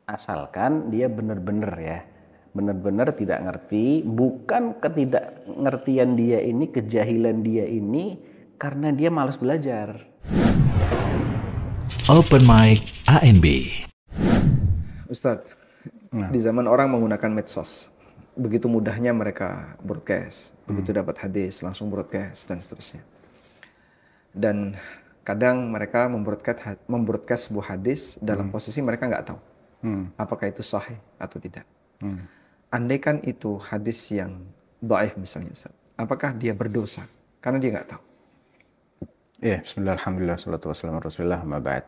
Asalkan dia benar-benar tidak ngerti, bukan ketidakngertian dia ini, kejahilan dia ini karena dia malas belajar. Open Mic ANB. Ustadz, di zaman orang menggunakan medsos, begitu mudahnya mereka broadcast, begitu dapat hadis langsung broadcast dan seterusnya. Dan kadang mereka membroadcast sebuah hadis dalam posisi mereka nggak tahu apakah itu sahih atau tidak. Andaikan itu hadis yang dhaif misalnya, Ustaz, apakah dia berdosa karena dia nggak tahu? Ya, bismillah, alhamdulillah, salatu wassalamu ala rasulillah, ma ba'd.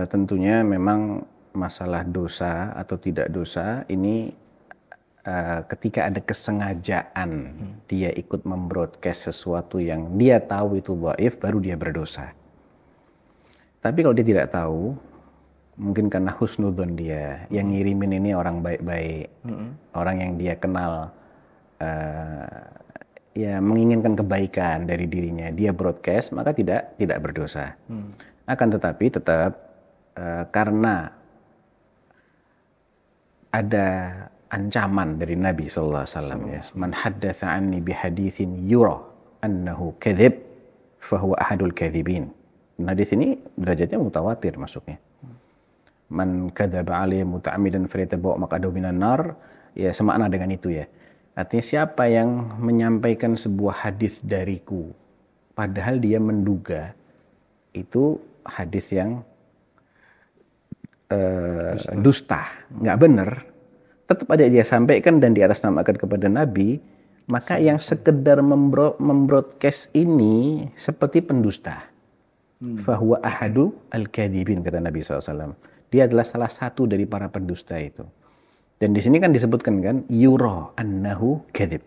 Tentunya memang masalah dosa atau tidak dosa ini ketika ada kesengajaan dia ikut membroadcast sesuatu yang dia tahu itu dhaif, baru dia berdosa. Tapi kalau dia tidak tahu, mungkin karena husnudzon dia, yang ngirimin ini orang baik-baik, orang yang dia kenal, ya menginginkan kebaikan dari dirinya, dia broadcast, maka tidak berdosa. Akan tetapi tetap karena ada ancaman dari Nabi sallallahu alaihi wasallam, ya, man haddatsa anni bihaditsin yura annahu kadzib fahuwa ahadul kadzibin. Hadis ini derajatnya mutawatir masuknya. Man kadzaba alayya muta'ammidan falyatabawa maq'adahu minan nar, ya semakna dengan itu ya. Artinya siapa yang menyampaikan sebuah hadis dariku padahal dia menduga itu hadis yang dusta, nggak benar, tetap ada dia sampaikan dan di atas namakan kepada Nabi, maka yang sekedar membroadcast ini seperti pendusta. Fahuwa ahadu al-kadhibin, kata Nabi SAW. Dia adalah salah satu dari para pendusta itu. Dan di sini kan disebutkan kan, yura annahu kadhib.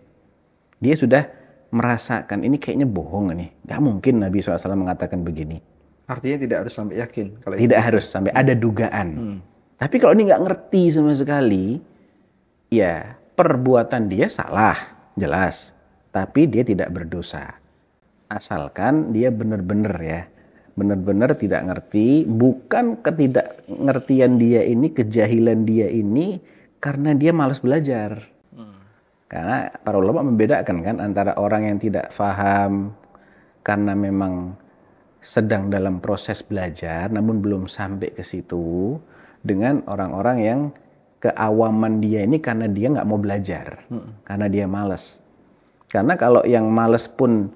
Dia sudah merasakan ini kayaknya bohong nih. Gak mungkin Nabi SAW mengatakan begini. Artinya tidak harus sampai yakin. Kalau tidak harus sampai ada dugaan. Tapi kalau ini nggak ngerti sama sekali, ya perbuatan dia salah, jelas. Tapi dia tidak berdosa. Asalkan dia benar-benar tidak ngerti, bukan ketidakngertian dia ini, kejahilan dia ini karena dia malas belajar. Karena para ulama membedakan kan antara orang yang tidak paham karena memang sedang dalam proses belajar namun belum sampai ke situ, dengan orang-orang yang keawaman dia ini karena dia nggak mau belajar, karena dia malas. Karena kalau yang malas pun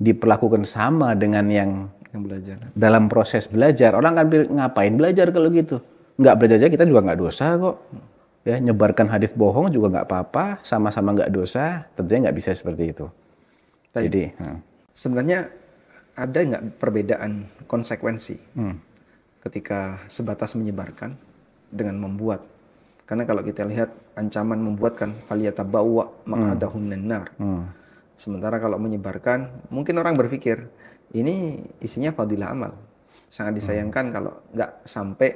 diperlakukan sama dengan yang belajar dalam proses belajar, orang kan pikir ngapain belajar kalau gitu, nggak belajar aja kita juga nggak dosa kok, ya nyebarkan hadis bohong juga nggak apa-apa, sama-sama nggak dosa. Tentunya nggak bisa seperti itu. Jadi sebenarnya ada nggak perbedaan konsekuensi ketika sebatas menyebarkan dengan membuat? Karena kalau kita lihat ancaman membuat kan falyatabawwa maq'adahu minan nar. Sementara kalau menyebarkan, mungkin orang berpikir ini isinya fadilah amal. Sangat disayangkan kalau nggak sampai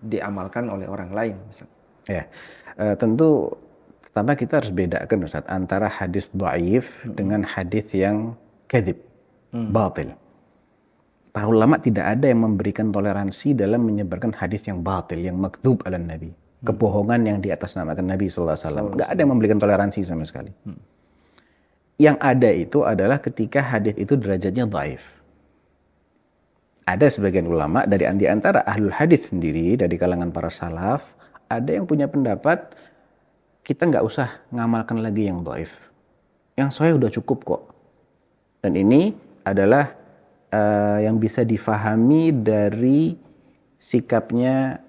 diamalkan oleh orang lain. Ya, tentu pertama kita harus bedakan Ustaz antara hadis dhaif dengan hadis yang kadzib, batil. Para ulama tidak ada yang memberikan toleransi dalam menyebarkan hadis yang batil, yang makdzub ala Nabi, kebohongan yang di atas namakan Nabi sallallahu alaihi wasallam. Nggak ada yang memberikan toleransi sama sekali. Yang ada itu adalah ketika hadis itu derajatnya dhaif. Ada sebagian ulama dari antara ahlul hadis sendiri, dari kalangan para salaf, ada yang punya pendapat kita nggak usah ngamalkan lagi yang dhaif. Yang sahih udah cukup kok. Dan ini adalah yang bisa difahami dari sikapnya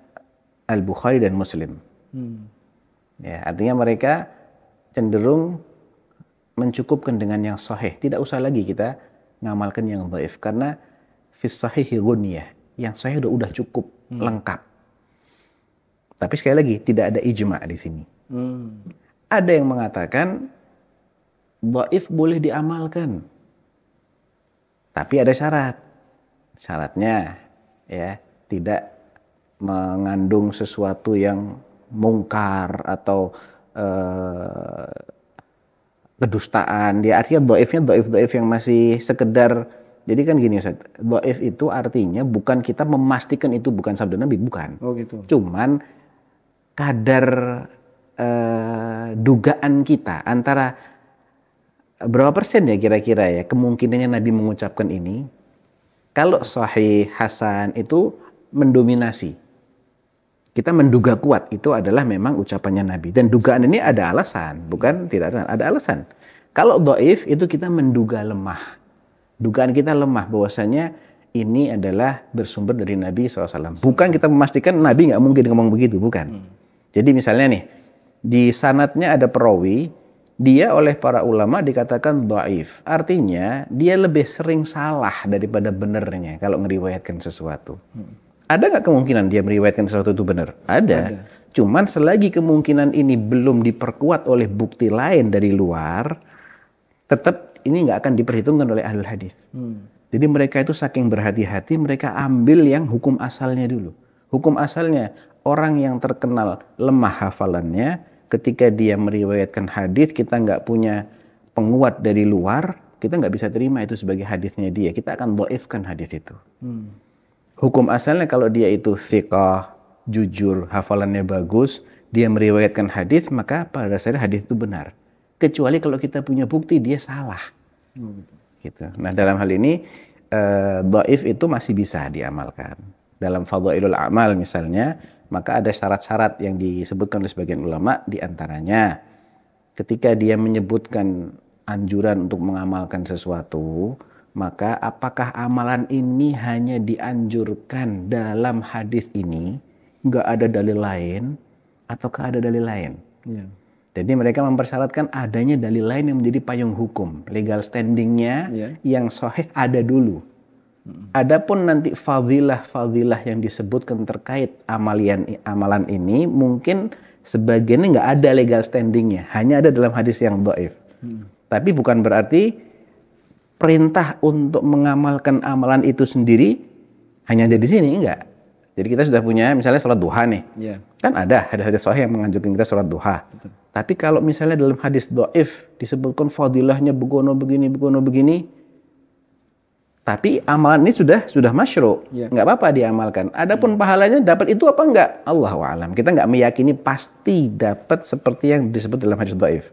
Al-Bukhari dan Muslim. Ya, artinya mereka cenderung mencukupkan dengan yang sahih. Tidak usah lagi kita ngamalkan yang dhaif. Karena fis sahihi ghunyah. Yang sahih udah cukup, lengkap. Tapi sekali lagi, tidak ada ijma' di sini. Ada yang mengatakan dhaif boleh diamalkan. Tapi ada syarat. Syaratnya ya tidak mengandung sesuatu yang mungkar atau kedustaan. Dia artinya dhaifnya dhaif yang masih sekedar Jadi kan gini Ustaz, dhaif itu artinya bukan kita memastikan itu bukan sabda Nabi, bukan. Oh gitu. Cuman kadar dugaan kita antara berapa persen ya kira-kira ya kemungkinannya Nabi mengucapkan ini. Kalau sahih hasan itu mendominasi. Kita menduga kuat itu adalah memang ucapannya Nabi. Dan dugaan ini ada alasan, bukan tidak ada alasan. Kalau dhaif itu kita menduga lemah. Dugaan kita lemah bahwasanya ini adalah bersumber dari Nabi SAW. Bukan kita memastikan Nabi nggak mungkin ngomong begitu, bukan. Jadi misalnya nih, di sanadnya ada perawi, dia oleh para ulama dikatakan dhaif. Artinya dia lebih sering salah daripada benernya kalau ngeriwayatkan sesuatu. Ada nggak kemungkinan dia meriwayatkan sesuatu itu benar? Ada. Cuman selagi kemungkinan ini belum diperkuat oleh bukti lain dari luar, tetap ini nggak akan diperhitungkan oleh ahlul hadis. Jadi mereka itu saking berhati-hati, mereka ambil yang hukum asalnya dulu. Hukum asalnya, orang yang terkenal lemah hafalannya, ketika dia meriwayatkan hadis, kita nggak punya penguat dari luar, kita nggak bisa terima itu sebagai hadisnya dia. Kita akan dhaifkan hadis itu. Hukum asalnya kalau dia itu thiqah, jujur, hafalannya bagus, dia meriwayatkan hadis, maka pada dasarnya hadis itu benar. Kecuali kalau kita punya bukti dia salah. Gitu. Nah dalam hal ini dhaif itu masih bisa diamalkan. Dalam fadhailul a'mal misalnya, maka ada syarat-syarat yang disebutkan oleh sebagian ulama, diantaranya ketika dia menyebutkan anjuran untuk mengamalkan sesuatu, maka apakah amalan ini hanya dianjurkan dalam hadis ini, nggak ada dalil lain, ataukah ada dalil lain? Jadi mereka mempersyaratkan adanya dalil lain yang menjadi payung hukum. Legal standingnya yang sahih ada dulu. Adapun nanti fadilah-fadilah yang disebutkan terkait amalan ini, mungkin sebagiannya nggak ada legal standingnya. Hanya ada dalam hadis yang dhaif. Tapi bukan berarti perintah untuk mengamalkan amalan itu sendiri hanya ada di sini, enggak. Jadi kita sudah punya misalnya sholat duha nih. Kan ada hadis-hadis sahih yang menganjurkan kita sholat duha. Tapi kalau misalnya dalam hadis dhaif disebutkan fadilahnya begono begini, tapi amalan ini sudah masyru', nggak apa-apa diamalkan. Adapun pahalanya dapat itu apa enggak? Allahu a'lam. Kita nggak meyakini pasti dapat seperti yang disebut dalam hadis dhaif.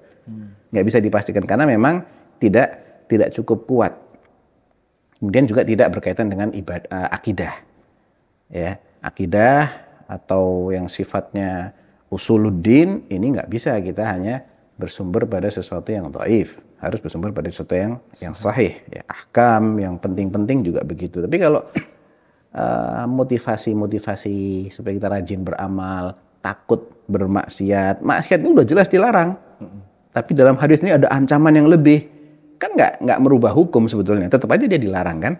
Nggak bisa dipastikan karena memang tidak cukup kuat. Kemudian juga tidak berkaitan dengan akidah. Ya, akidah atau yang sifatnya usuluddin ini nggak bisa kita hanya bersumber pada sesuatu yang dhaif, harus bersumber pada sesuatu yang sahih. Ya, ahkam yang penting-penting juga begitu. Tapi kalau motivasi supaya kita rajin beramal, takut bermaksiat, maksiat itu udah jelas dilarang. Tapi dalam hadis ini ada ancaman yang lebih, kan nggak merubah hukum sebetulnya, tetap aja dia dilarang kan?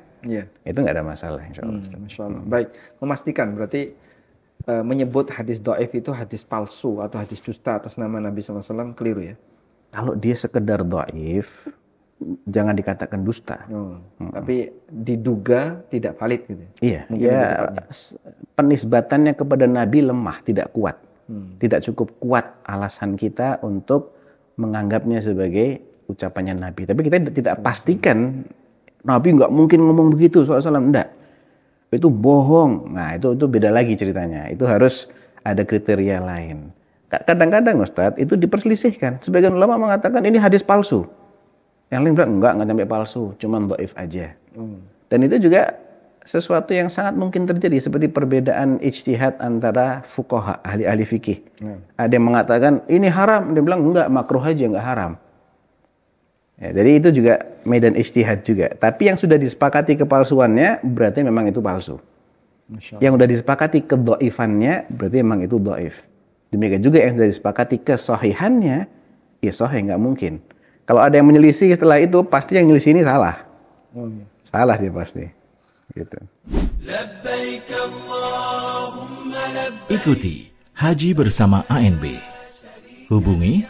Itu nggak ada masalah, insya Allah. Baik, memastikan berarti menyebut hadis dhaif itu hadis palsu atau hadis dusta atas nama Nabi SAW keliru ya? Kalau dia sekedar dhaif, jangan dikatakan dusta. Tapi diduga tidak valid gitu. Iya, penisbatannya kepada Nabi lemah, tidak kuat. Tidak cukup kuat alasan kita untuk menganggapnya sebagai ucapannya Nabi. Tapi kita tidak pastikan Nabi nggak mungkin ngomong begitu SAW, enggak. Itu bohong. Nah, itu beda lagi ceritanya. Itu harus ada kriteria lain. Kadang-kadang Ustadz itu diperselisihkan. Sebagian ulama mengatakan ini hadis palsu. Yang lain bilang enggak sampai palsu, cuma dhaif aja. Dan itu juga sesuatu yang sangat mungkin terjadi seperti perbedaan ijtihad antara fuqaha, ahli-ahli fikih. Ada yang mengatakan ini haram, dia bilang enggak, makruh aja, enggak haram. Ya, jadi itu juga medan ijtihad juga. Tapi yang sudah disepakati kepalsuannya berarti memang itu palsu. Yang sudah disepakati kedhaifannya berarti memang itu dhaif. Demikian juga yang sudah disepakati kesahihannya, ya sahih, nggak mungkin. Kalau ada yang menyelisih setelah itu, pasti yang menyelisih ini salah. Salah dia pasti. Gitu. Ikuti Haji Bersama ANB. Hubungi